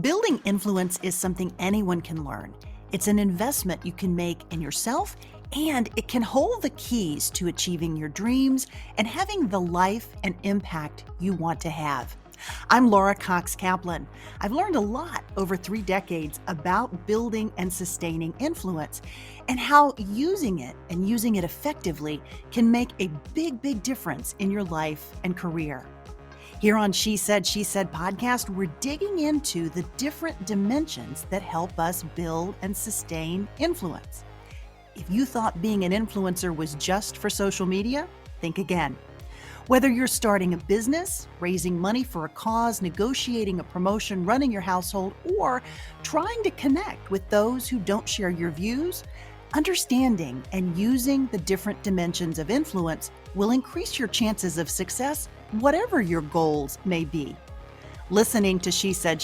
Building influence is something anyone can learn. It's an investment you can make in yourself, and it can hold the keys to achieving your dreams and having the life and impact you want to have. I'm Laura Cox Kaplan. I've learned a lot over 3 decades about building and sustaining influence and how using it effectively can make a big difference in your life and career. Here on She Said podcast, we're digging into the different dimensions that help us build and sustain influence. If you thought being an influencer was just for social media, think again. Whether you're starting a business, raising money for a cause, negotiating a promotion, running your household, or trying to connect with those who don't share your views, understanding and using the different dimensions of influence will increase your chances of success, whatever your goals may be. Listening to She Said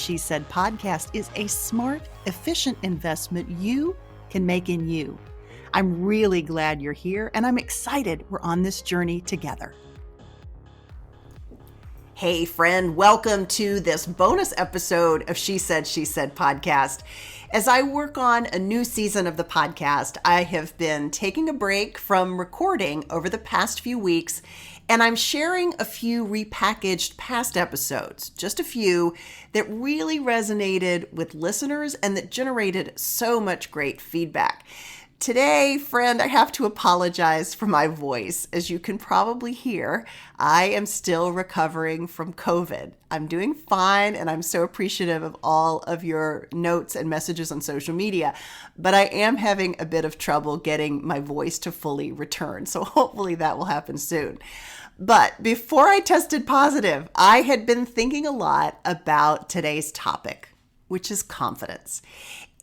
podcast is a smart, efficient investment you can make in you. I'm really glad you're here, and I'm excited we're on this journey together. Hey friend, welcome to this bonus episode of She Said podcast. As I work on a new season of the podcast, I have been taking a break from recording over the past few weeks, and I'm sharing a few repackaged past episodes, just a few that really resonated with listeners and that generated so much great feedback. Today, friend, I have to apologize for my voice. As you can probably hear, I am still recovering from COVID. I'm doing fine, and I'm so appreciative of all of your notes and messages on social media, but I am having a bit of trouble getting my voice to fully return, so hopefully that will happen soon. But before I tested positive, I had been thinking a lot about today's topic, which is confidence,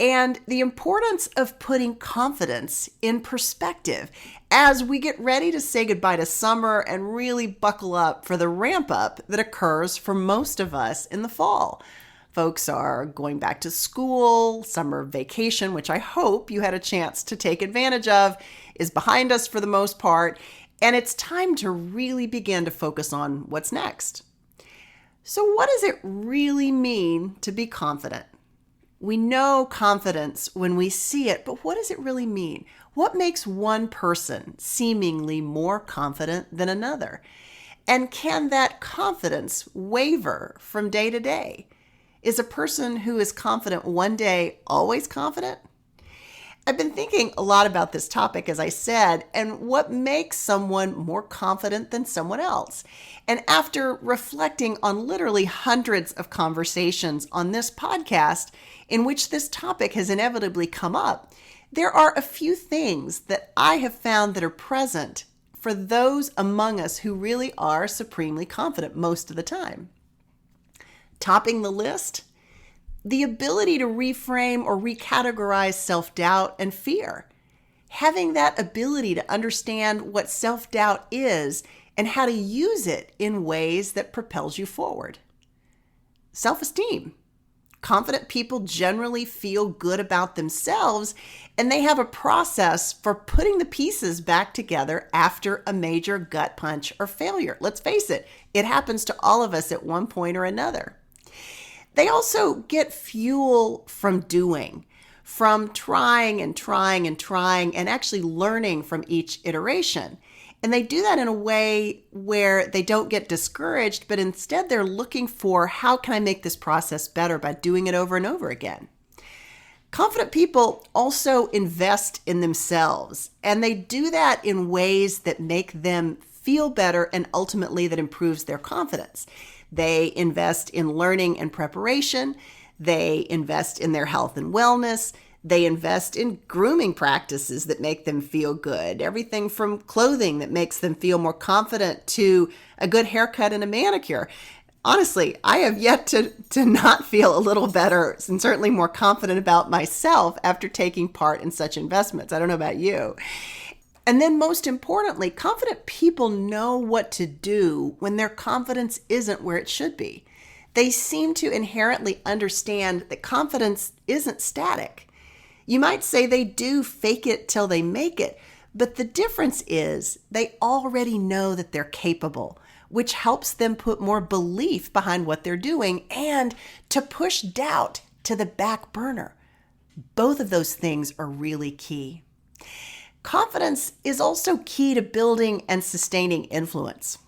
and the importance of putting confidence in perspective as we get ready to say goodbye to summer and really buckle up for the ramp up that occurs for most of us in the fall. Folks are going back to school, summer vacation, which I hope you had a chance to take advantage of, is behind us for the most part, and it's time to really begin to focus on what's next. So what does it really mean to be confident? We know confidence when we see it, but what does it really mean? What makes one person seemingly more confident than another? And can that confidence waver from day to day? Is a person who is confident one day always confident? I've been thinking a lot about this topic, as I said, and what makes someone more confident than someone else. And after reflecting on literally hundreds of conversations on this podcast in which this topic has inevitably come up, there are a few things that I have found that are present for those among us who really are supremely confident most of the time. Topping the list, the ability to reframe or recategorize self-doubt and fear. Having that ability to understand what self-doubt is and how to use it in ways that propels you forward. Self-esteem. Confident people generally feel good about themselves, and they have a process for putting the pieces back together after a major gut punch or failure. Let's face it, it happens to all of us at one point or another. They also get fuel from doing, from trying and actually learning from each iteration. And they do that in a way where they don't get discouraged, but instead they're looking for, how can I make this process better by doing it over and over again? Confident people also invest in themselves, and they do that in ways that make them feel better and ultimately that improves their confidence. They invest in learning and preparation. They invest in their health and wellness. They invest in grooming practices that make them feel good. Everything from clothing that makes them feel more confident to a good haircut and a manicure. Honestly, I have yet to not feel a little better and certainly more confident about myself after taking part in such investments. I don't know about you. And then most importantly, confident people know what to do when their confidence isn't where it should be. They seem to inherently understand that confidence isn't static. You might say they do fake it till they make it, But the difference is they already know that they're capable, which helps them put more belief behind what they're doing and to push doubt to the back burner. Both of those things are really key. Confidence is also key to building and sustaining influence.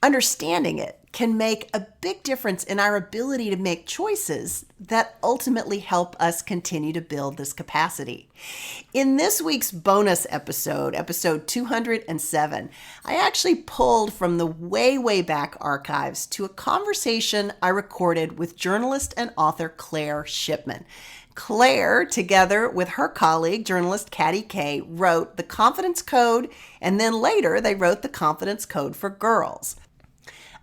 Understanding it can make a big difference in our ability to make choices that ultimately help us continue to build this capacity. In this week's bonus episode, episode 207, I actually pulled from the way back archives to a conversation I recorded with journalist and author Claire SHIPMAN. Claire, together with her colleague, journalist Katty Kay, wrote The Confidence Code, and then later they wrote The Confidence Code for Girls.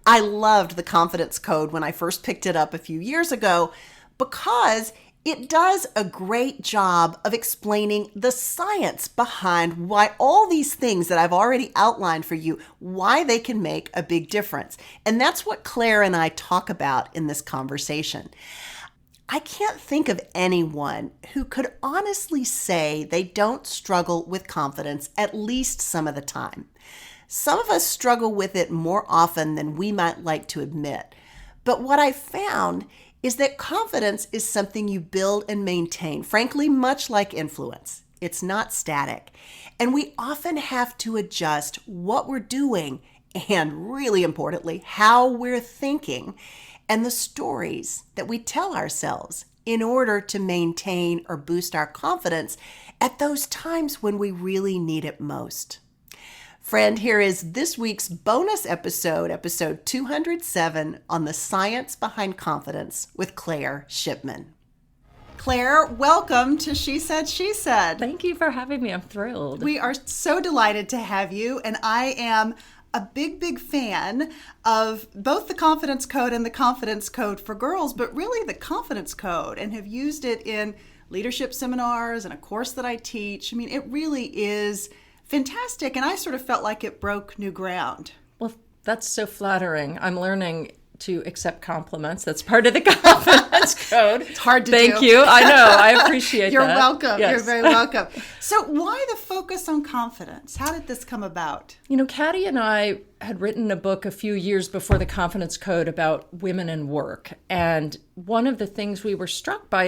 I loved The Confidence Code when I first picked it up a few years ago because it does a great job of explaining the science behind why all these things that I've already outlined for you, why they can make a big difference. And that's what Claire and I talk about in this conversation. I can't think of anyone who could honestly say they don't struggle with confidence at least some of the time. Some of us struggle with it more often than we might like to admit. But what I found is that confidence is something you build and maintain, frankly, much like influence. It's not static. And we often have to adjust what we're doing and, really importantly, how we're thinking and the stories that we tell ourselves in order to maintain or boost our confidence at those times when we really need it most. Friend, here is this week's bonus episode, episode 207, on the science behind confidence with Claire SHIPMAN. Claire, welcome to She Said, She Said. Thank you for having me. I'm thrilled. We are so delighted to have you, and I am a big fan of both the Confidence Code and the Confidence Code for Girls, but really the Confidence Code, and have used it in leadership seminars and a course that I teach. I mean, it really is fantastic, and I sort of felt like it broke new ground. Well, that's so flattering. I'm learning to accept compliments. That's part of the Confidence Code. It's hard to do. Thank you. I know. I appreciate You're that. welcome. Yes. You're very welcome. So why the focus on confidence? How did this come about? You know, Katty and I had written a book a few years before the Confidence Code about women and work. And one of the things we were struck by,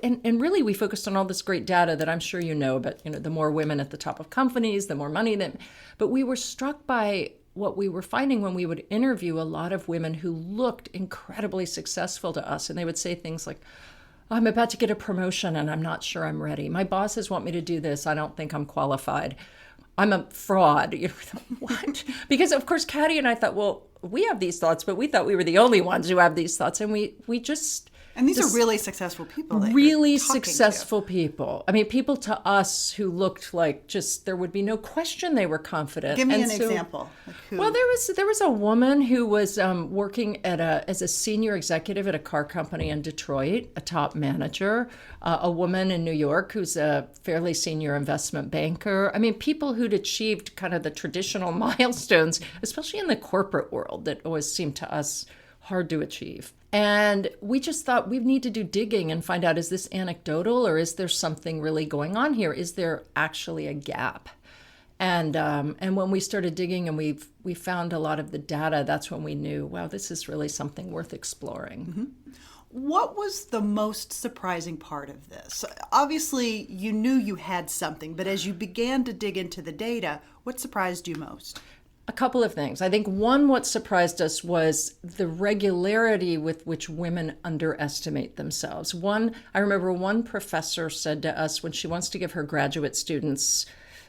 and really we focused on all this great data that I'm sure you know about, the more women at the top of companies, the more money but we were struck by what we were finding when we would interview a lot of women who looked incredibly successful to us. And they would say things like, I'm about to get a promotion and I'm not sure I'm ready. My bosses want me to do this. I don't think I'm qualified. I'm a fraud. What? Because of course, Katty and I thought, well, we have these thoughts, but we thought we were the only ones who have these thoughts. And we just... And these are really successful people. Really successful people. I mean, people to us who looked like just, there would be no question they were confident. Give me an example. Well, there was a woman who was working as a senior executive at a car company in Detroit, a top manager, a woman in New York who's a fairly senior investment banker. I mean, people who'd achieved kind of the traditional milestones, especially in the corporate world, that always seemed to us hard to achieve. And we just thought we need to do digging and find out, is this anecdotal or is there something really going on here? Is there actually a gap? And when we started digging and we found a lot of the data, that's when we knew, wow, this is really something worth exploring. Mm-hmm. What was the most surprising part of this? Obviously, you knew you had something, but as you began to dig into the data, what surprised you most? A couple of things. I think one, what surprised us was the regularity with which women underestimate themselves. I remember one professor said to us when she wants to give her graduate students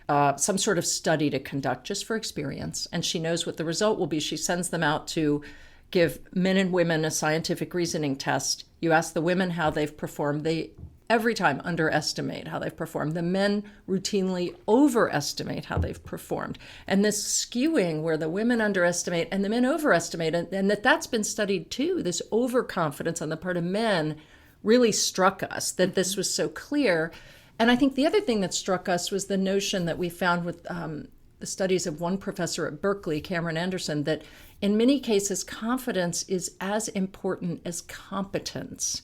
some sort of study to conduct just for experience, and she knows what the result will be, she sends them out to give men and women a scientific reasoning test. You ask the women how they've performed. They every time underestimate how they've performed. The men routinely overestimate how they've performed. And this skewing where the women underestimate and the men overestimate, and that's been studied too, this overconfidence on the part of men really struck us, that this was so clear. And I think the other thing that struck us was the notion that we found with the studies of one professor at Berkeley, Cameron Anderson, that in many cases, confidence is as important as competence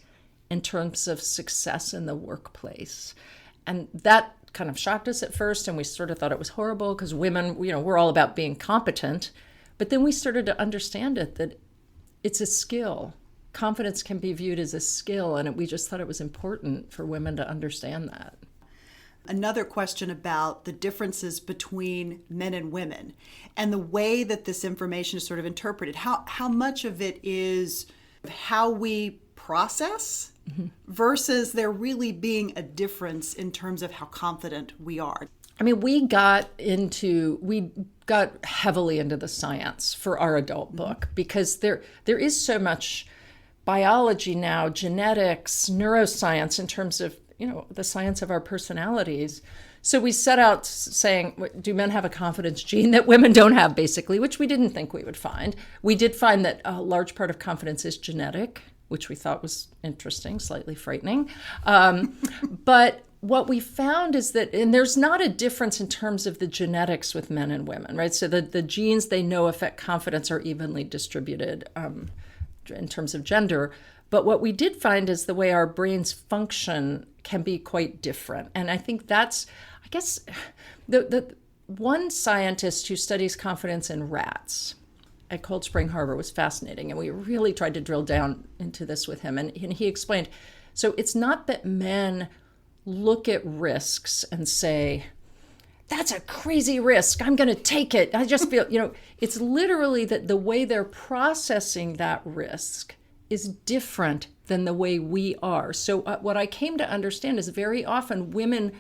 in terms of success in the workplace. And that kind of shocked us at first, and we sort of thought it was horrible because women, we're all about being competent. But then we started to understand that it's a skill. Confidence can be viewed as a skill, and we just thought it was important for women to understand that. Another question about the differences between men and women and the way that this information is sort of interpreted. How much of it is how we process versus there really being a difference in terms of how confident we are? I mean, we got heavily into the science for our adult book because there is so much biology now, genetics, neuroscience in terms of, the science of our personalities. So we set out saying, do men have a confidence gene that women don't have, basically, which we didn't think we would find. We did find that a large part of confidence is genetic, which we thought was interesting, slightly frightening. But what we found is that, and there's not a difference in terms of the genetics with men and women, right? So the genes they know affect confidence are evenly distributed in terms of gender. But what we did find is the way our brains function can be quite different. And I think that's, I guess, the one scientist who studies confidence in rats at Cold Spring Harbor was fascinating. And we really tried to drill down into this with him. And he explained, so it's not that men look at risks and say, that's a crazy risk, I'm going to take it. I just feel, it's literally that the way they're processing that risk is different than the way we are. So what I came to understand is very often women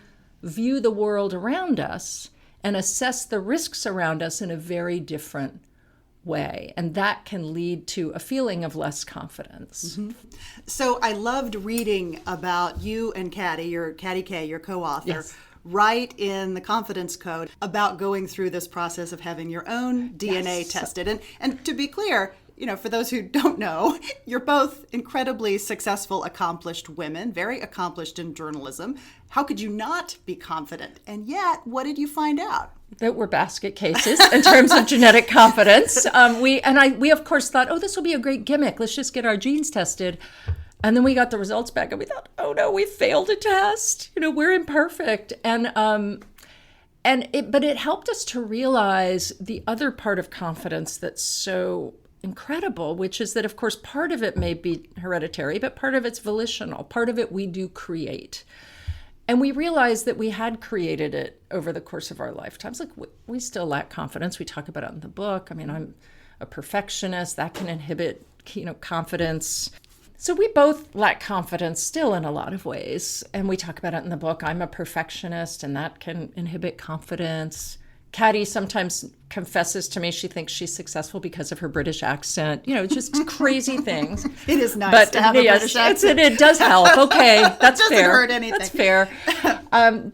view the world around us and assess the risks around us in a very different way. And that can lead to a feeling of less confidence. Mm-hmm. So I loved reading about you and Caddy Kay, your co-author, yes. Write in the Confidence Code about going through this process of having your own DNA yes. tested. And to be clear, for those who don't know, you're both incredibly successful, accomplished women, very accomplished in journalism. How could you not be confident? And yet, what did you find out? That we're basket cases in terms of genetic confidence. We of course thought, this will be a great gimmick. Let's just get our genes tested. And then we got the results back and we thought, oh no, we failed a test. We're imperfect. But it helped us to realize the other part of confidence that's so incredible, which is that, of course, part of it may be hereditary, but part of it's volitional. Part of it we do create. And we realized that we had created it over the course of our lifetimes. Like, we still lack confidence. We talk about it in the book. I mean, I'm a perfectionist. That can inhibit, confidence. So we both lack confidence still in a lot of ways. And we talk about it in the book. I'm a perfectionist, and that can inhibit confidence. Caddy sometimes confesses to me she thinks she's successful because of her British accent. Just crazy things. It is nice to have a British accent. It does help. Okay, that's fair. It doesn't hurt anything. That's fair.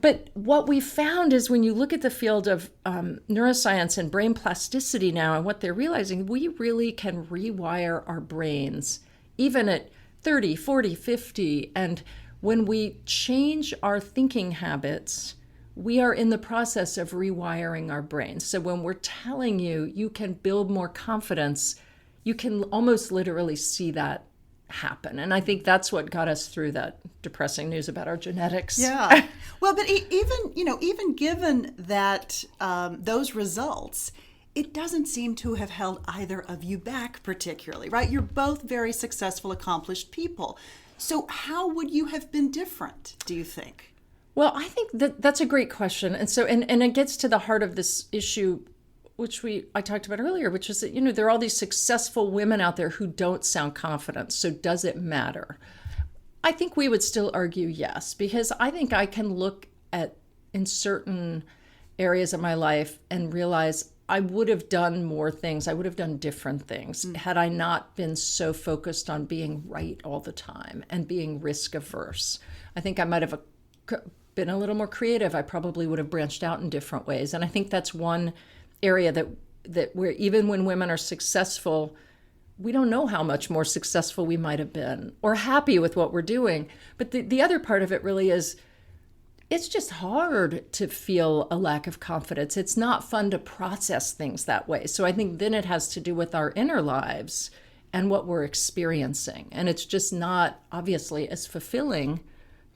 But what we found is when you look at the field of neuroscience and brain plasticity now, and what they're realizing, we really can rewire our brains, even at 30, 40, 50. And when we change our thinking habits, we are in the process of rewiring our brains. So when we're telling you can build more confidence, you can almost literally see that happen. And I think that's what got us through that depressing news about our genetics. Yeah. Well, but even given that those results, it doesn't seem to have held either of you back particularly, right? You're both very successful, accomplished people. So how would you have been different, do you think? Well, I think that's a great question. And so, and it gets to the heart of this issue, which I talked about earlier, which is that, there are all these successful women out there who don't sound confident. So does it matter? I think we would still argue yes, because I think I can look in certain areas of my life and realize I would have done more things. I would have done different things had I not been so focused on being right all the time and being risk averse. I think I might have been a little more creative. I probably would have branched out in different ways. And I think that's one area that where even when women are successful, we don't know how much more successful we might have been or happy with what we're doing. But the other part of it really is, it's just hard to feel a lack of confidence. It's not fun to process things that way. So I think then it has to do with our inner lives and what we're experiencing. And it's just not obviously as fulfilling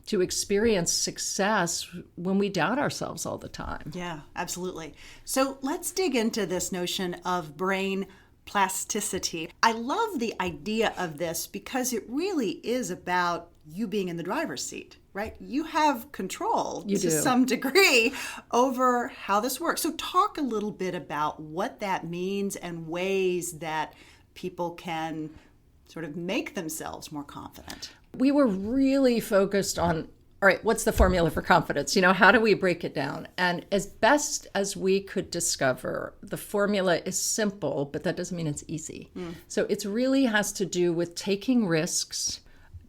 to experience success when we doubt ourselves all the time. Yeah, absolutely. So let's dig into this notion of brain plasticity. I love the idea of this because it really is about you being in the driver's seat, right? You have control to some degree over how this works. So talk a little bit about what that means and ways that people can sort of make themselves more confident. We were really focused on, all right, what's the formula for confidence? How do we break it down? And as best as we could discover, the formula is simple, but that doesn't mean it's easy. So it really has to do with taking risks,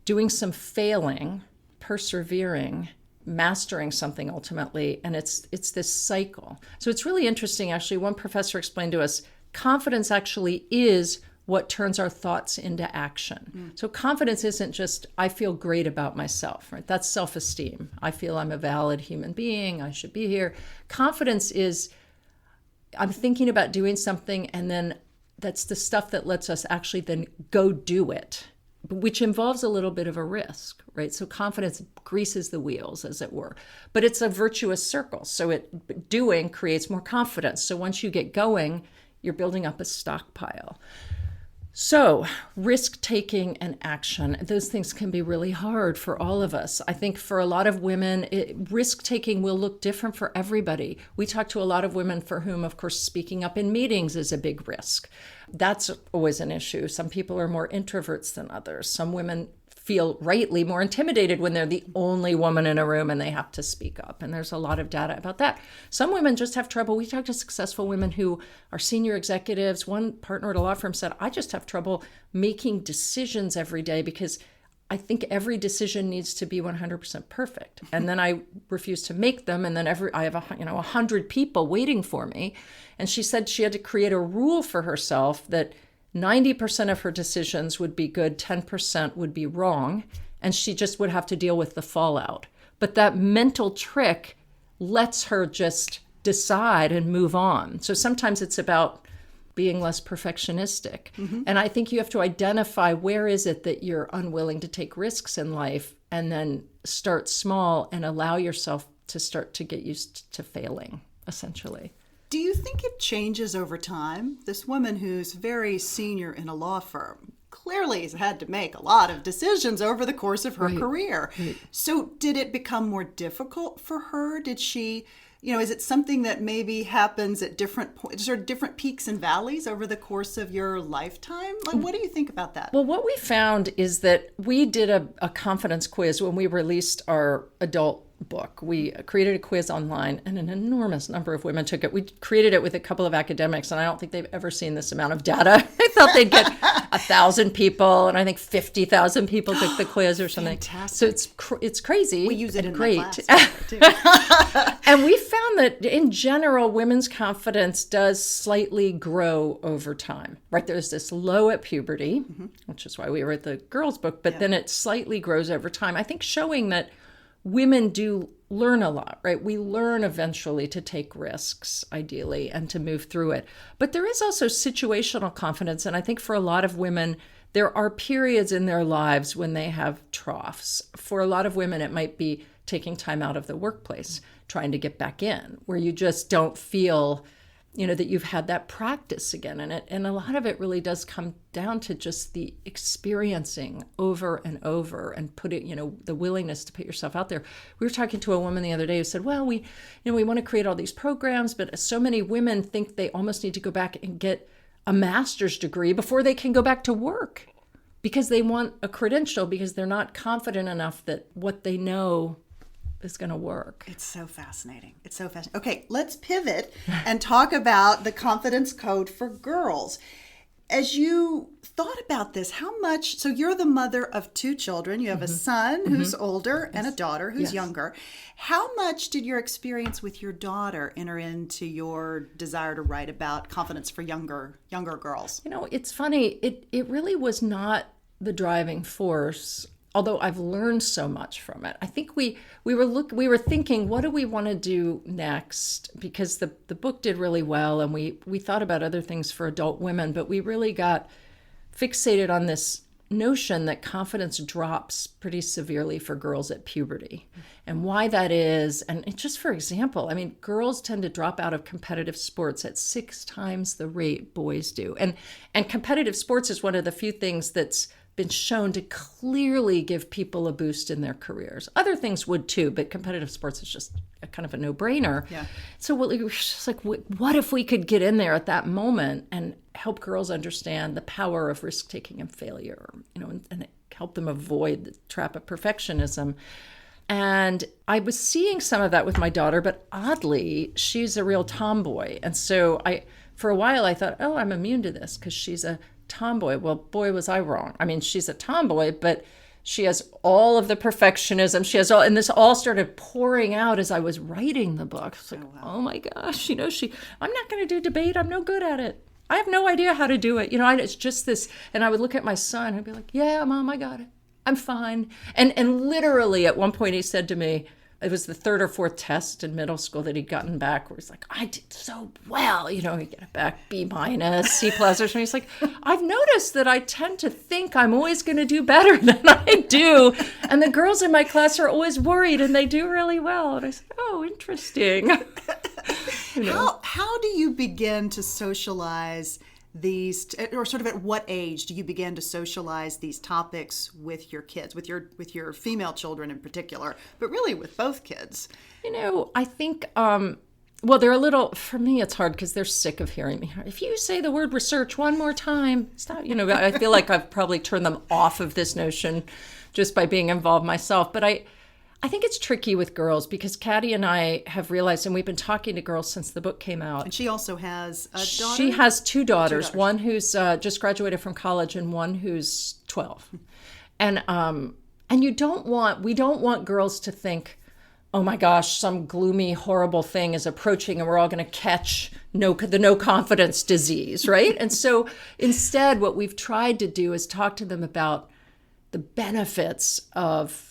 doing some failing, persevering, mastering something ultimately, and it's this cycle. So it's really interesting, actually. One professor explained to us, confidence actually is what turns our thoughts into action. So confidence isn't just, I feel great about myself, right? That's self-esteem. I feel I'm a valid human being. I should be here. Confidence is, I'm thinking about doing something, and then that's the stuff that lets us actually then go do it, which involves a little bit of a risk, right? So confidence greases the wheels, as it were. But it's a virtuous circle. So doing creates more confidence. So once you get going, you're building up a stockpile. So risk-taking and action, those things can be really hard for all of us. I think for a lot of women, risk-taking will look different for everybody. We talk to a lot of women for whom, of course, speaking up in meetings is a big risk. That's always an issue. Some people are more introverts than others. Some women feel rightly more intimidated when they're the only woman in a room and they have to speak up. And there's a lot of data about that. Some women just have trouble. We talk to successful women who are senior executives. One partner at a law firm said, I just have trouble making decisions every day because I think every decision needs to be 100% perfect. And then I refuse to make them. And then I have 100 people waiting for me. And she said she had to create a rule for herself that 90% of her decisions would be good, 10% would be wrong, and she just would have to deal with the fallout. But that mental trick lets her just decide and move on. So sometimes it's about being less perfectionistic. And I think you have to identify where is it that you're unwilling to take risks in life, and then start small and allow yourself to start to get used to failing, essentially. Do you think it changes over time? This woman who's very senior in a law firm clearly has had to make a lot of decisions over the course of her career. So did it become more difficult for her? Did she, is it something that maybe happens at different points, sort of different peaks and valleys over the course of your lifetime? Like, what do you think about that? Well, what we found is that we did a confidence quiz when we released our adult book. We created a quiz online, and an enormous number of women took it. We created it with a couple of academics, and I don't think they've ever seen this amount of data. I thought they'd get 1,000 people, and I think 50,000 people took the quiz or something. Fantastic. So it's crazy. We use it in great. my class too. And we found that in general, women's confidence does slightly grow over time, right? There's this low at puberty, which is why we wrote the girls' book, but then it slightly grows over time. I think showing that women do learn a lot, right? We learn eventually to take risks, ideally, and to move through it. But there is also situational confidence. And I think for a lot of women, there are periods in their lives when they have troughs. For a lot of women, it might be taking time out of the workplace, trying to get back in, where you just don't feel, that you've had that practice again. And a lot of it really does come down to just the experiencing over and over and the willingness to put yourself out there. We were talking to a woman the other day who said, well, we want to create all these programs, but so many women think they almost need to go back and get a master's degree before they can go back to work because they want a credential because they're not confident enough that what they know is going to work. It's so fascinating. Okay, let's pivot and talk about the confidence code for girls. As you thought about this, so you're the mother of 2 children. You have a son who's older and a daughter who's younger. How much did your experience with your daughter enter into your desire to write about confidence for younger girls? It's funny. It really was not the driving force, although I've learned so much from it. I think we were thinking, what do we want to do next? Because the book did really well, and we thought about other things for adult women, but we really got fixated on this notion that confidence drops pretty severely for girls at puberty. And why that is, and just for example, I mean, girls tend to drop out of competitive sports at 6 times the rate boys do. And competitive sports is one of the few things that's been shown to clearly give people a boost in their careers. Other things would too, but competitive sports is just a kind of a no-brainer. Yeah. So it was just like, what if we could get in there at that moment and help girls understand the power of risk-taking and failure, and help them avoid the trap of perfectionism. And I was seeing some of that with my daughter, but oddly, she's a real tomboy. And so for a while, I thought, oh, I'm immune to this because she's a tomboy. Well, boy, was I wrong. I mean, she's a tomboy, but she has all of the perfectionism. She has all, and this all started pouring out as I was writing the book. It's like, oh my gosh, I'm not going to do debate. I'm no good at it. I have no idea how to do it. It's just this. And I would look at my son and I'd be like, yeah, Mom, I got it. I'm fine. And literally at one point he said to me, it was the 3rd or 4th test in middle school that he'd gotten back where he's like, I did so well. He get it back, B-, C+. Or something. He's like, I've noticed that I tend to think I'm always going to do better than I do. And the girls in my class are always worried and they do really well. And I said, oh, interesting. How do you begin to socialize these, or sort of at what age do you begin to socialize these topics with your kids, with your female children in particular, but really with both kids? I think, well, they're a little, for me, it's hard because they're sick of hearing me. If you say the word research one more time, stop. I feel like I've probably turned them off of this notion just by being involved myself. But I think it's tricky with girls because Caddy and I have realized, and we've been talking to girls since the book came out. And she also has a daughter? She has 2 daughters, one who's just graduated from college and one who's 12. And we don't want girls to think, oh my gosh, some gloomy, horrible thing is approaching and we're all going to catch the no confidence disease, right? And so instead, what we've tried to do is talk to them about the benefits of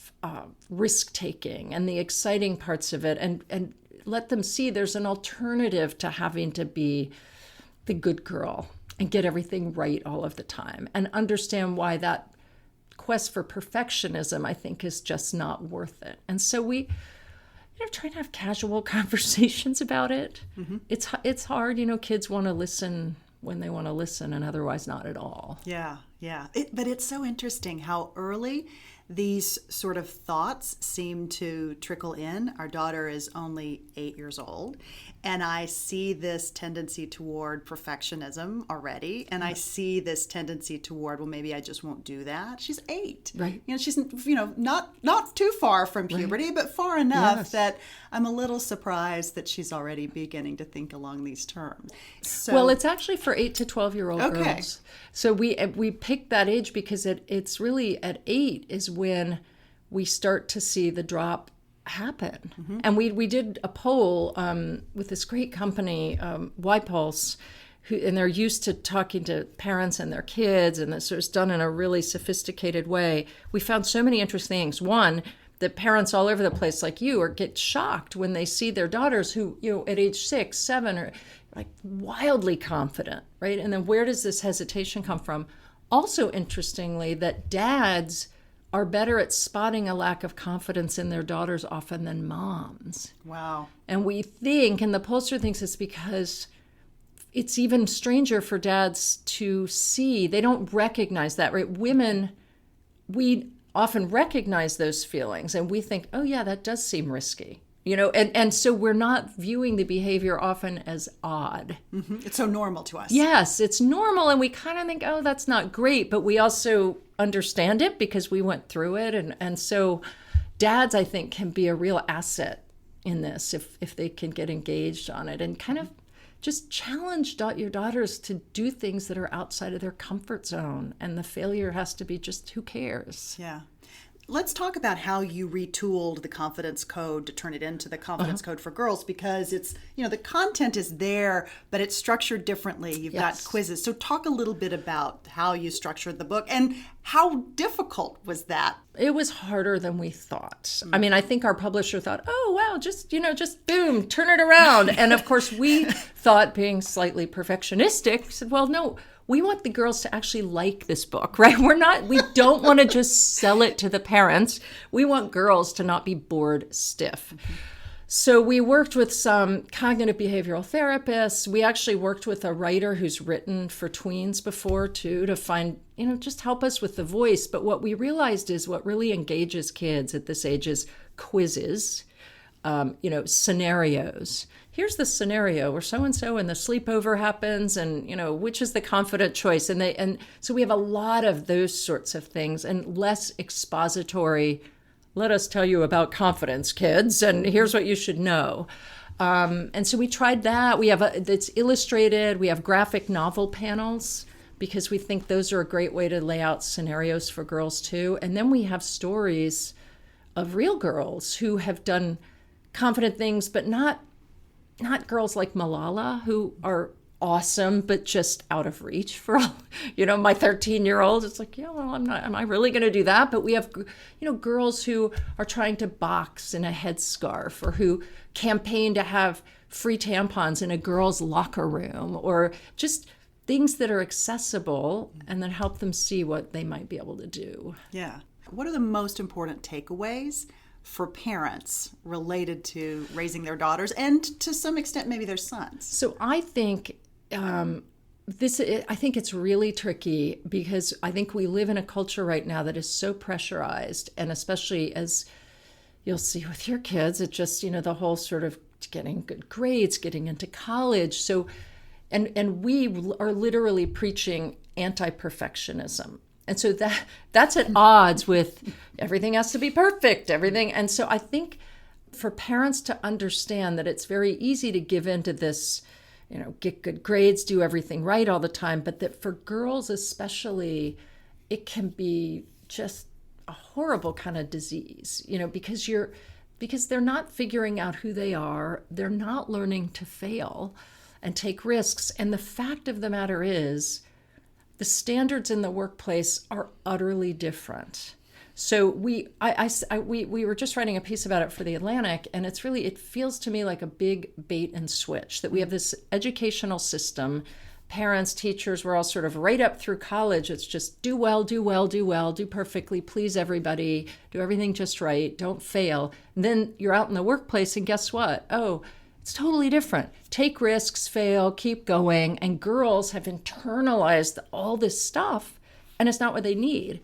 risk-taking and the exciting parts of it, and let them see there's an alternative to having to be the good girl and get everything right all of the time, and understand why that quest for perfectionism, I think, is just not worth it. And so we try to have casual conversations about it. Mm-hmm. It's hard, kids want to listen when they want to listen and otherwise not at all. Yeah. But it's so interesting how early these sort of thoughts seem to trickle in. Our daughter is only 8 years old, and I see this tendency toward perfectionism already, and I see this tendency toward, well, maybe I just won't do that. She's 8. Right. She's not too far from puberty, right, but far enough that I'm a little surprised that she's already beginning to think along these terms. So, well, it's actually for 8 to 12-year-old girls. So we picked that age because it's really at 8 is when we start to see the drop happen. Mm-hmm. And we did a poll with this great company, YPulse, and they're used to talking to parents and their kids, and this was done in a really sophisticated way. We found so many interesting things. One, that parents all over the place like you get shocked when they see their daughters who, at age 6, 7 are like wildly confident, right? And then where does this hesitation come from? Also, interestingly, that dads are better at spotting a lack of confidence in their daughters often than moms. Wow. And we think, and the pollster thinks it's because it's even stranger for dads to see. They don't recognize that, right? Women, we often recognize those feelings and we think, oh yeah, that does seem risky. And so we're not viewing the behavior often as odd. Mm-hmm. It's so normal to us. Yes, it's normal. And we kind of think, oh, that's not great. But we also understand it because we went through it. And so dads, I think, can be a real asset in this if they can get engaged on it and kind of just challenge your daughters to do things that are outside of their comfort zone. And the failure has to be just, who cares? Yeah. Let's talk about how you retooled the confidence code to turn it into the confidence code for girls, because it's, the content is there, but it's structured differently. You've got quizzes. So talk a little bit about how you structured the book and How difficult was that? It was harder than we thought. I mean, I think our publisher thought, oh, wow, just boom, turn it around. And of course, we thought, being slightly perfectionistic, said, well, no, we want the girls to actually like this book, right? We don't want to just sell it to the parents. We want girls to not be bored stiff. So we worked with some cognitive behavioral therapists. We actually worked with a writer who's written for tweens before too, to find, just help us with the voice. But what we realized is what really engages kids at this age is quizzes, scenarios. Here's the scenario where so-and-so and the sleepover happens and, which is the confident choice. And so we have a lot of those sorts of things and less expository. Let us tell you about confidence, kids, and here's what you should know. And so we tried that. It's illustrated. We have graphic novel panels because we think those are a great way to lay out scenarios for girls too. And then we have stories of real girls who have done confident things, but not girls like Malala, who are awesome, but just out of reach for all, my 13-year-old. It's like, yeah, well, am I really going to do that? But we have, girls who are trying to box in a headscarf or who campaign to have free tampons in a girl's locker room, or just things that are accessible and that help them see what they might be able to do. Yeah. What are the most important takeaways for parents related to raising their daughters and to some extent maybe their sons? So I think I think it's really tricky because I think we live in a culture right now that is so pressurized, and especially as you'll see with your kids, it just, the whole sort of getting good grades, getting into college. So, and we are literally preaching anti-perfectionism. And so that's at odds with everything has to be perfect, everything. And so I think for parents to understand that it's very easy to give into this, get good grades, do everything right all the time, but that for girls especially, it can be just a horrible kind of disease, because they're not figuring out who they are. They're not learning to fail and take risks. And the fact of the matter is, the standards in the workplace are utterly different. So we were just writing a piece about it for The Atlantic, and it feels to me like a big bait and switch, that we have this educational system, parents, teachers, we're all sort of right up through college. It's just do well, do well, do well, do perfectly, please everybody, do everything just right, don't fail. And then you're out in the workplace and guess what? Oh, it's totally different. Take risks, fail, keep going. And girls have internalized all this stuff, and it's not what they need.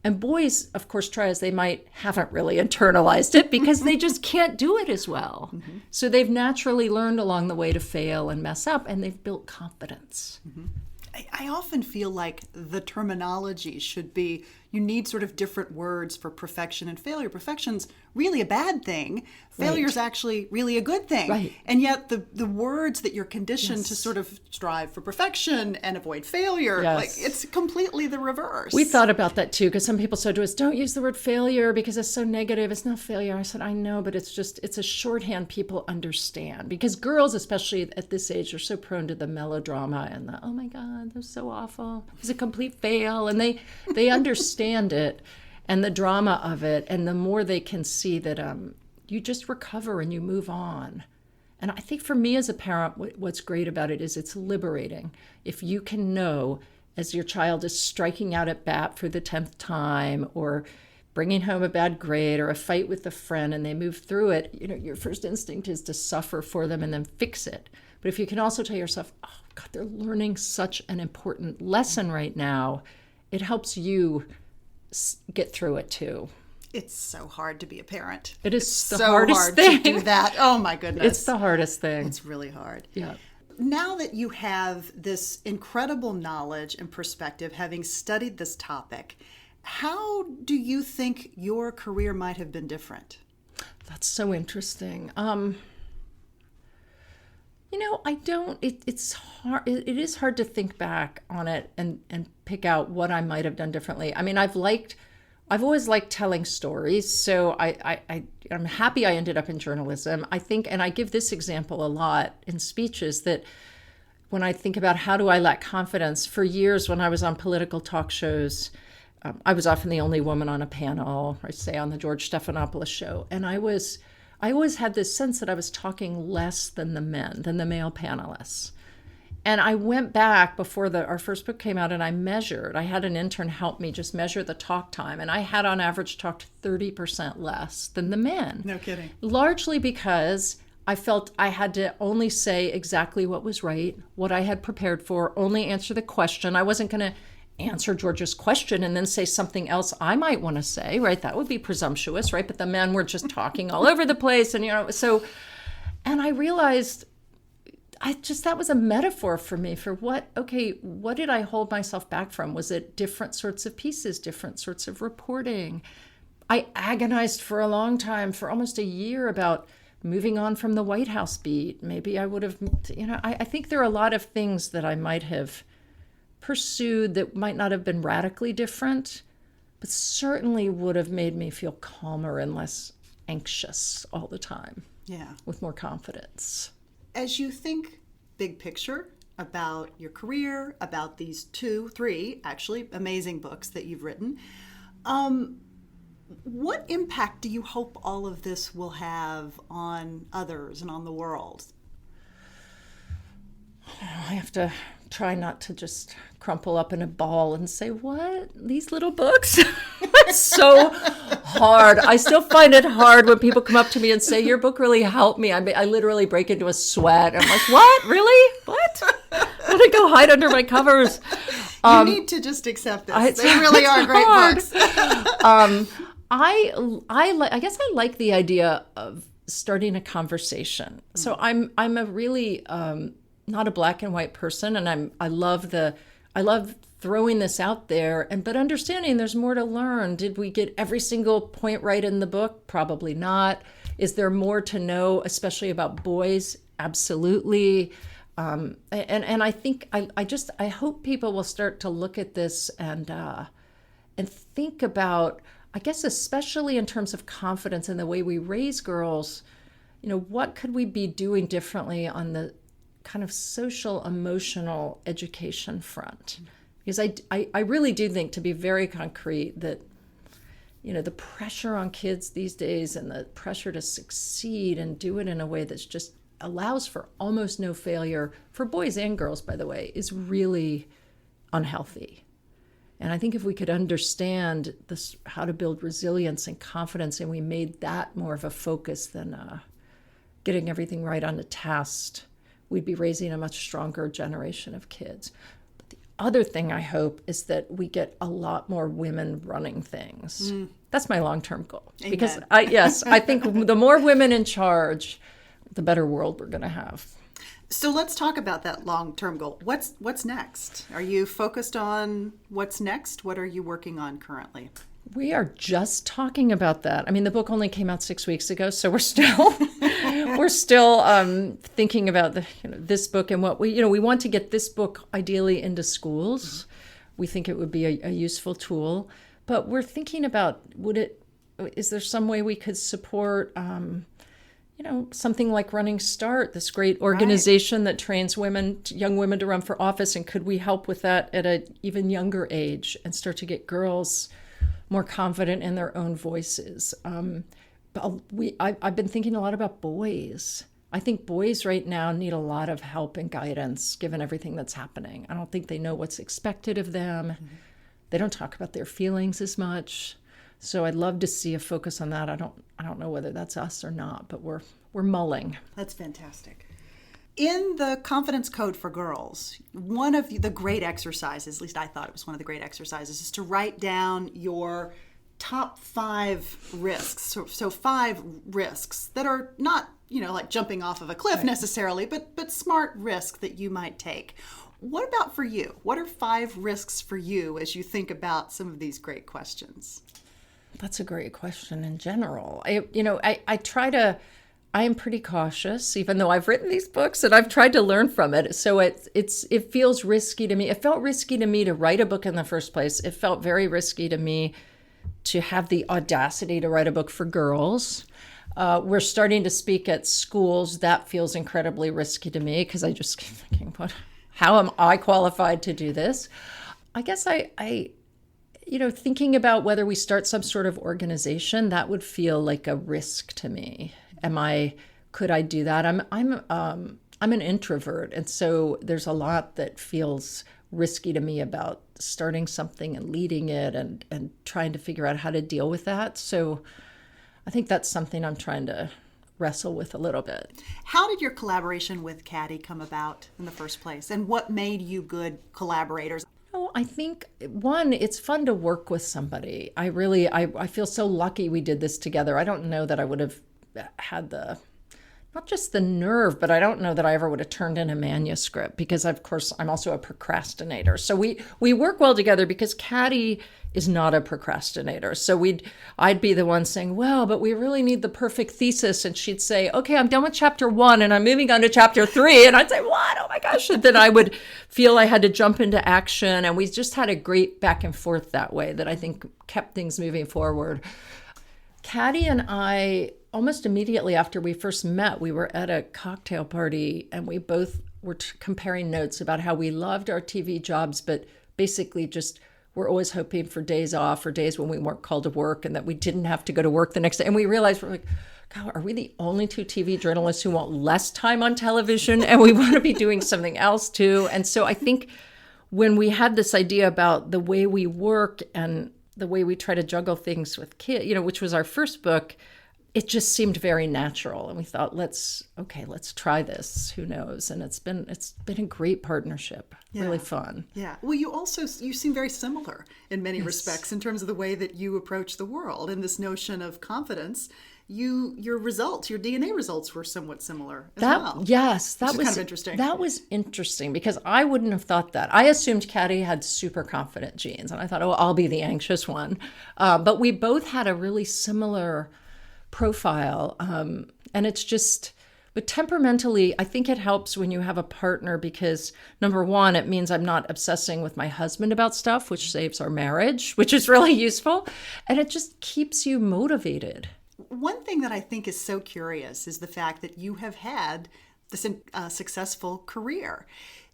And boys, of course, try as they might, haven't really internalized it because they just can't do it as well. Mm-hmm. So they've naturally learned along the way to fail and mess up, and they've built confidence. Mm-hmm. I often feel like the terminology should be, you need sort of different words for perfection and failure. Perfection's really a bad thing. Failure's actually really a good thing. Right. And yet the words that you're conditioned to sort of strive for perfection and avoid failure, it's completely the reverse. We thought about that too, because some people said to us, don't use the word failure because it's so negative. It's not failure. I said, I know, but it's a shorthand people understand, because girls, especially at this age, are so prone to the melodrama and the, oh my God, they're so awful. It's a complete fail. And they understand it and the drama of it. And the more they can see that you just recover and you move on. And I think for me as a parent, what's great about it is it's liberating. If you can know as your child is striking out at bat for the 10th time, or bringing home a bad grade, or a fight with a friend, and they move through it, your first instinct is to suffer for them and then fix it. But if you can also tell yourself, oh God, they're learning such an important lesson right now, it helps you get through it too. It's so hard to be a parent. It is it's the so hardest hard thing. to do that. Oh my goodness. It's the hardest thing. It's really hard. Yeah. Now that you have this incredible knowledge and perspective, having studied this topic, how do you think your career might have been different? That's so interesting. I don't, it's hard. It is hard to think back on it and pick out what I might have done differently. I mean, I've always liked telling stories. So I'm happy I ended up in journalism. I think, and I give this example a lot in speeches, that when I think about how do I lack confidence, for years when I was on political talk shows, I was often the only woman on a panel, or say on the George Stephanopoulos show. And I always had this sense that I was talking less than the male panelists. And I went back before our first book came out and I had an intern help me just measure the talk time. And I had on average talked 30% less than the men. No kidding. Largely because I felt I had to only say exactly what was right, what I had prepared for, only answer the question. I wasn't going to answer George's question and then say something else I might want to say, right? That would be presumptuous, right? But the men were just talking all over the place. And, and I realized that was a metaphor for me for what did I hold myself back from? Was it different sorts of pieces, different sorts of reporting? I agonized for a long time, for almost a year, about moving on from the White House beat. Maybe I would have, I think there are a lot of things that I might have pursued that might not have been radically different, but certainly would have made me feel calmer and less anxious all the time. Yeah. With more confidence. As you think big picture about your career, about these 3 actually amazing books that you've written, what impact do you hope all of this will have on others and on the world? I have to try not to just crumple up in a ball and say, what? These little books? It's so hard. I still find it hard when people come up to me and say, your book really helped me. I literally break into a sweat. I'm like, what? Really? What? I'm going to go hide under my covers. You need to just accept this. They really are great hard. books. I guess I like the idea of starting a conversation. So I'm a really not a black and white person, and I love throwing this out there, but understanding there's more to learn. Did we get every single point right in the book? Probably not. Is there more to know, especially about boys? Absolutely. And I think I hope people will start to look at this and think about, I guess, especially in terms of confidence and the way we raise girls, what could we be doing differently on the kind of social, emotional education front? Because I really do think, to be very concrete, that, the pressure on kids these days and the pressure to succeed and do it in a way that's just allows for almost no failure, for boys and girls, by the way, is really unhealthy. And I think if we could understand this, how to build resilience and confidence, and we made that more of a focus than getting everything right on the test, we'd be raising a much stronger generation of kids. But the other thing I hope is that we get a lot more women running things. That's my long-term goal. Amen. Because I think the more women in charge, the better world we're going to have. So let's talk about that long-term goal. What's next? Are you focused on what's next? What are you working on currently? We are just talking about that. I mean, the book only came out 6 weeks ago, so we're still thinking about this book and what we want to get this book ideally into schools. We think it would be a useful tool, but we're thinking about is there some way we could support something like Running Start, this great organization that trains young women to run for office, and could we help with that at an even younger age and start to get girls more confident in their own voices? I've been thinking a lot about boys. I think boys right now need a lot of help and guidance given everything that's happening. I don't think they know what's expected of them. Mm-hmm. They don't talk about their feelings as much. So I'd love to see a focus on that. I don't know whether that's us or not, but we're mulling. That's fantastic. In the Confidence Code for Girls, one of the great exercises, at least I thought it was one of the great exercises, is to write down your top 5 risks. So 5 risks that are not, like jumping off of a cliff necessarily, but smart risks that you might take. What about for you? What are 5 risks for you as you think about some of these great questions? That's a great question in general. I am pretty cautious, even though I've written these books and I've tried to learn from it. So it feels risky to me. It felt risky to me to write a book in the first place. It felt very risky to me to have the audacity to write a book for girls. We're starting to speak at schools. That feels incredibly risky to me because I just keep thinking, how am I qualified to do this? I guess thinking about whether we start some sort of organization, that would feel like a risk to me. Could I do that? I'm an introvert. And so there's a lot that feels risky to me about starting something and leading it and trying to figure out how to deal with that. So I think that's something I'm trying to wrestle with a little bit. How did your collaboration with Caddy come about in the first place? And what made you good collaborators? Oh, I think, one, it's fun to work with somebody. I feel so lucky we did this together. I don't know that I would have had not just the nerve, but I don't know that I ever would have turned in a manuscript because, of course, I'm also a procrastinator. So we work well together because Caddy is not a procrastinator. So I'd be the one saying, well, but we really need the perfect thesis. And she'd say, okay, I'm done with chapter 1 and I'm moving on to chapter 3. And I'd say, what? Oh my gosh. And then I would feel I had to jump into action. And we just had a great back and forth that way that I think kept things moving forward. Caddy and I, almost immediately after we first met, we were at a cocktail party and we both were comparing notes about how we loved our TV jobs, but basically just we're always hoping for days off or days when we weren't called to work and that we didn't have to go to work the next day. And we realized, we're like, God, are we the only two TV journalists who want less time on television and we want to be doing something else too? And so I think when we had this idea about the way we work and the way we try to juggle things with kids, which was our first book, it just seemed very natural. And we thought, let's try this. Who knows? And it's been a great partnership. Yeah. Really fun. Yeah. Well, you seem very similar in many respects in terms of the way that you approach the world and this notion of confidence. Your DNA results were somewhat similar as well. Yes. That was kind of interesting. That was interesting because I wouldn't have thought that. I assumed Caddy had super confident genes and I thought, I'll be the anxious one. But we both had a really similar profile. And it's just, but temperamentally, I think it helps when you have a partner because number one, it means I'm not obsessing with my husband about stuff, which saves our marriage, which is really useful. And it just keeps you motivated. One thing that I think is so curious is the fact that you have had this successful career.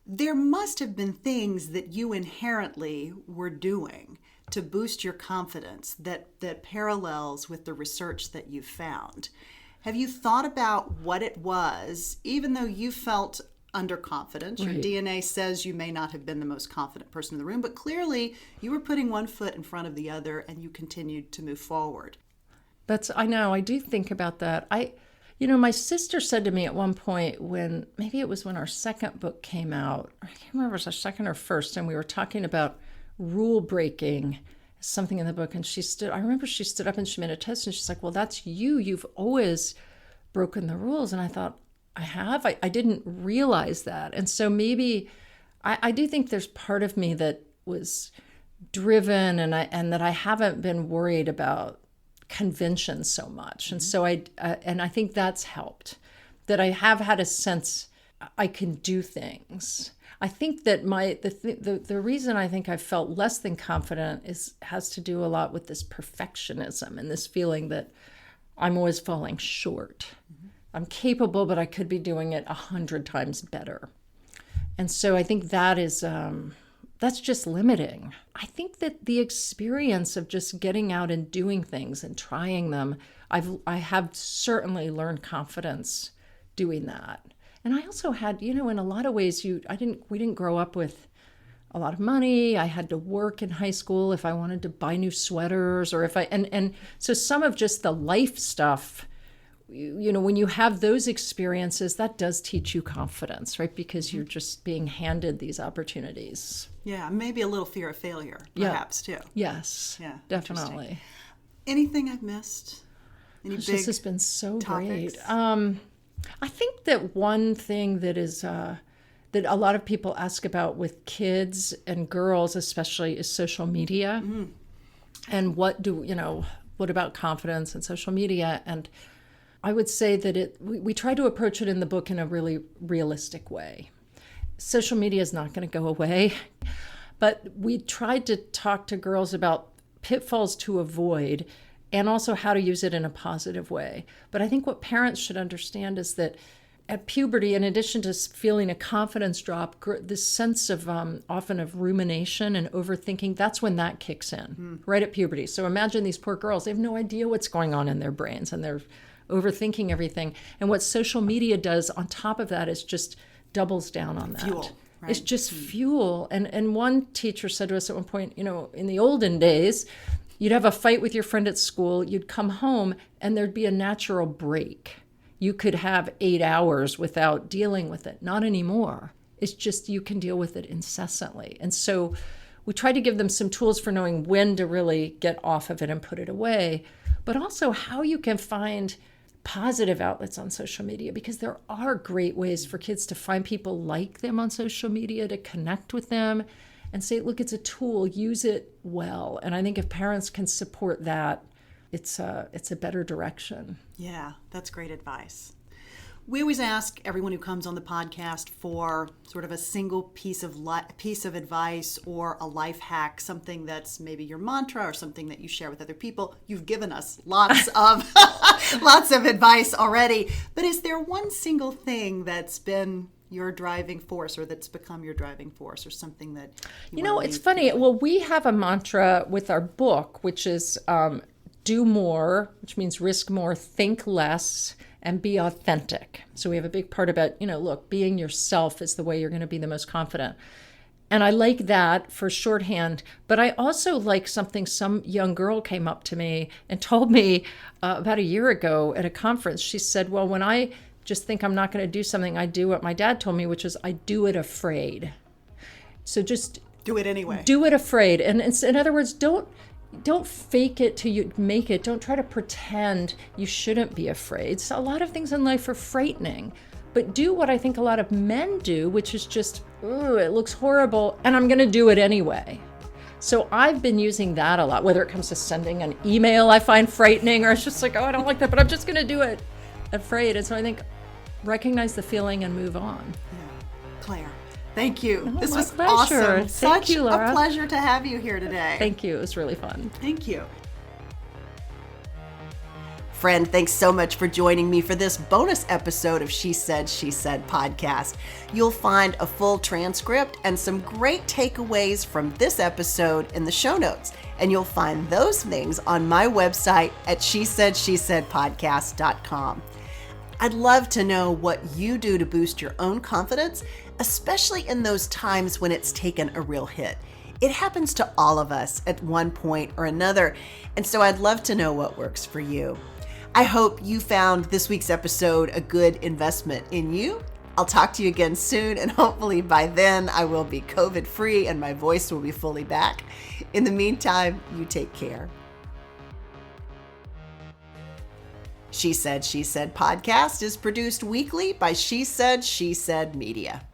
There must have been things that you inherently were doing to boost your confidence that parallels with the research that you found. Have you thought about what it was, even though you felt underconfident? Right. Your DNA says you may not have been the most confident person in the room, but clearly you were putting one foot in front of the other and you continued to move forward. I know, I do think about that. My sister said to me at one point when our second book came out, I can't remember if it was our second or first, and we were talking about rule breaking, something in the book. And I remember she stood up and she made a test and she's like, well, that's you. You've always broken the rules. And I thought, I have? I didn't realize that. And so maybe I do think there's part of me that was driven and that I haven't been worried about convention so much. And so I think that's helped, that I have had a sense I can do things. I think that the reason I think I felt less than confident has to do a lot with this perfectionism and this feeling that I'm always falling short. Mm-hmm. I'm capable, but I could be doing it 100 times better. And so I think that is that's just limiting. I think that the experience of just getting out and doing things and trying them, I have certainly learned confidence doing that. And I also had, in a lot of ways, we didn't grow up with a lot of money. I had to work in high school if I wanted to buy new sweaters or and so some of just the life stuff, when you have those experiences, that does teach you confidence, right? Because you're just being handed these opportunities. Yeah, maybe a little fear of failure, perhaps, too. Yes, yeah, definitely. Anything I've missed? Any big this has been so topics? Great. I think that one thing that is that a lot of people ask about with kids and girls especially is social media. Mm-hmm. And what about confidence and social media? And I would say that we try to approach it in the book in a really realistic way. Social media is not going to go away, but we tried to talk to girls about pitfalls to avoid and also how to use it in a positive way. But I think what parents should understand is that at puberty, in addition to feeling a confidence drop, this sense of often of rumination and overthinking, that's when that kicks in, right at puberty. So imagine these poor girls, they have no idea what's going on in their brains and they're overthinking everything. And what social media does on top of that is just doubles down on that. Fuel. Right. It's just fuel. And one teacher said to us at one point, in the olden days, you'd have a fight with your friend at school, you'd come home, and there'd be a natural break. You could have 8 hours without dealing with it. Not anymore. It's just you can deal with it incessantly. And so we try to give them some tools for knowing when to really get off of it and put it away, but also how you can find positive outlets on social media, because there are great ways for kids to find people like them on social media, to connect with them and say, look, it's a tool, use it well. And I think if parents can support that, it's a better direction. Yeah, that's great advice. We always ask everyone who comes on the podcast for sort of a single piece of advice or a life hack, something that's maybe your mantra or something that you share with other people. You've given us lots of lots of advice already, but is there one single thing that's been your driving force, or that's become your driving force, or something that it's funny. Well, we have a mantra with our book, which is do more, which means risk more, think less, and be authentic. So we have a big part about, look, being yourself is the way you're going to be the most confident. And I like that for shorthand, but I also like something some young girl came up to me and told me about a year ago at a conference. She said, well, when I just think I'm not going to do something, I do what my dad told me, which is I do it afraid. So just do it anyway. Do it afraid. And in other words, don't fake it till you make it. Don't try to pretend you shouldn't be afraid. So a lot of things in life are frightening, but do what I think a lot of men do, which is just, it looks horrible, and I'm going to do it anyway. So I've been using that a lot, whether it comes to sending an email I find frightening, or it's just like, I don't like that, but I'm just going to do it afraid. And so I think recognize the feeling and move on. Yeah. Claire, thank you. Oh, this was pleasure. awesome. Thank Such you, Laura. a pleasure to have you here today. Thank you. It was really fun. Thank you. Friend, thanks so much for joining me for this bonus episode of She Said, She Said podcast. You'll find a full transcript and some great takeaways from this episode in the show notes. And you'll find those things on my website at SheSaidSheSaidPodcast.com. I'd love to know what you do to boost your own confidence, especially in those times when it's taken a real hit. It happens to all of us at one point or another, and so I'd love to know what works for you. I hope you found this week's episode a good investment in you. I'll talk to you again soon, and hopefully by then I will be COVID-free and my voice will be fully back. In the meantime, you take care. She Said, She Said podcast is produced weekly by She Said, She Said Media.